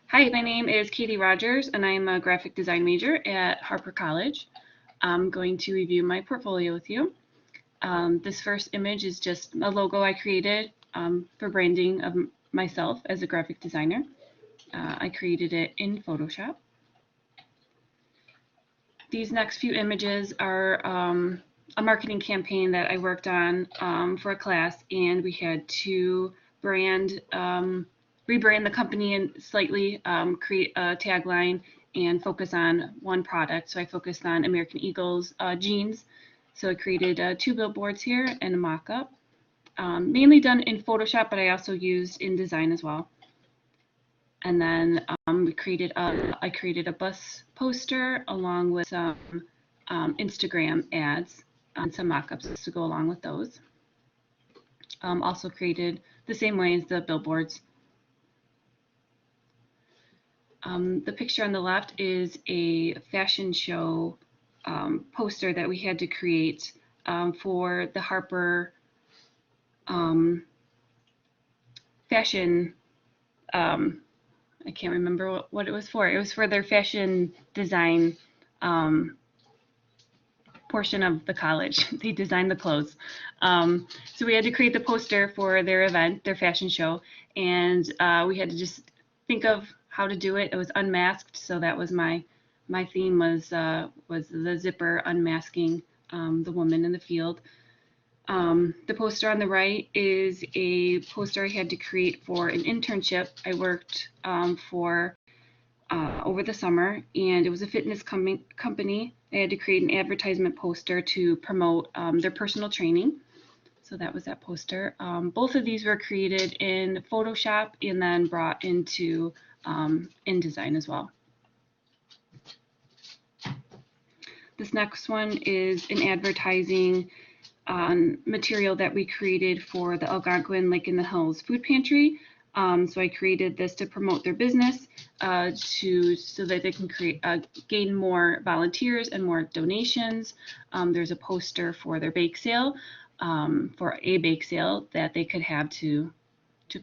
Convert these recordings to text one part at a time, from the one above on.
Hi, my name is Katie Rogers, and I'm a graphic design major at Harper College. I'm going to review my portfolio with you. This first image is just a logo I created for branding of myself as a graphic designer. I created it in Photoshop. These next few images are a marketing campaign that I worked on for a class, and we had to rebrand the company and slightly create a tagline and focus on one product. So I focused on American Eagle's jeans. So I created 2 billboards here and a mock-up, mainly done in Photoshop, but I also used InDesign as well. And then I created a bus poster along with some Instagram ads and some mock-ups to go along with those. Also created the same way as the billboards. The picture on the left is a fashion show poster that we had to create for the Harper fashion. I can't remember what it was for. It was for their fashion design portion of the college. They designed the clothes. So we had to create the poster for their event, their fashion show, and we had to just think of how to do it. It was unmasked, so that was my theme was the zipper unmasking the woman in the field. The poster on the right is a poster I had to create for an internship I worked for over the summer, and it was a fitness company. I had to create an advertisement poster to promote their personal training. So that was that poster. Both of these were created in Photoshop and then brought into InDesign as well. This next one is an advertising material that we created for the Algonquin Lake in the Hills Food Pantry. So I created this to promote their business so that they can gain more volunteers and more donations. There's a poster for their bake sale, that they could have to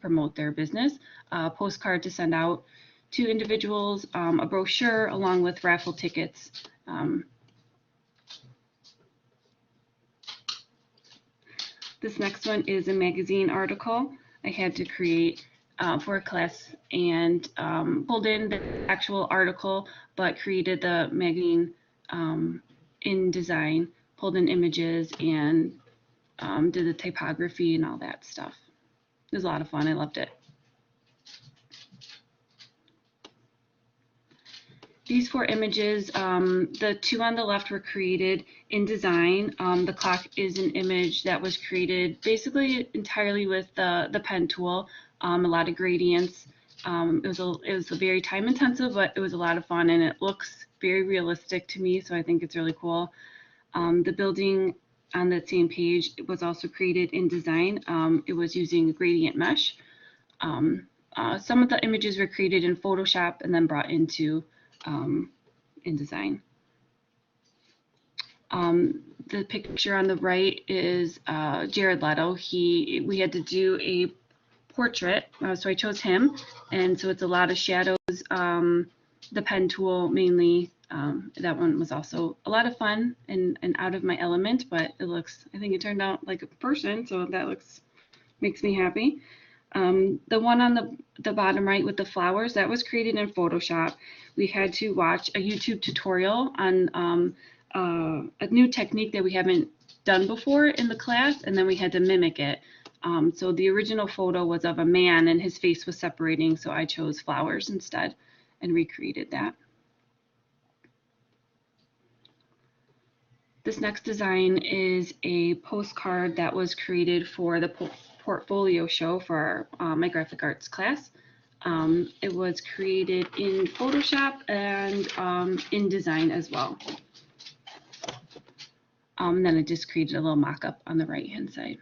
promote their business, a postcard to send out to individuals, a brochure along with raffle tickets. This next one is a magazine article I had to create for a class, and pulled in the actual article, but created the magazine InDesign, pulled in images, and did the typography and all that stuff. It was a lot of fun. I loved it. These 4 images, the 2 on the left were created in design. The clock is an image that was created basically entirely with the pen tool, a lot of gradients. It was a very time intensive, but it was a lot of fun, and it looks very realistic to me, so I think it's really cool. The building on that same page was also created in design. It was using gradient mesh. Some of the images were created in Photoshop and then brought into InDesign. The picture on the right is Jared Leto. We had to do a portrait, so I chose him, and so it's a lot of shadows. The pen tool mainly. That one was also a lot of fun and out of my element, but I think it turned out like a person, so that makes me happy. The one on the bottom right with the flowers, that was created in Photoshop. We had to watch a YouTube tutorial on a new technique that we haven't done before in the class, and then we had to mimic it. So the original photo was of a man and his face was separating, so I chose flowers instead and recreated that. This next design is a postcard that was created for the portfolio show for my graphic arts class. It was created in Photoshop and InDesign as well. Then I just created a little mock-up on the right-hand side.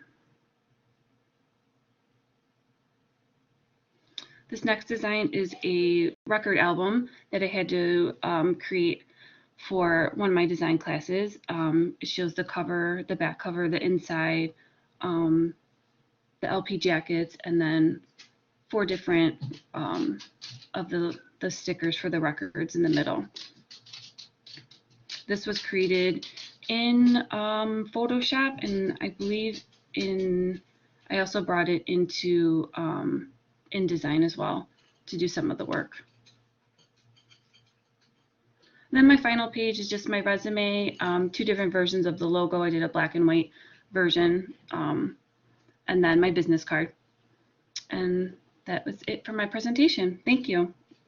This next design is a record album that I had to create for one of my design classes. It shows the cover, the back cover, the inside, the LP jackets, and then 4 different of the stickers for the records in the middle. This was created in Photoshop, and I believe I also brought it into InDesign as well to do some of the work. And then my final page is just my resume, 2 different versions of the logo. I did a black and white version, and then my business card. And that was it for my presentation. Thank you.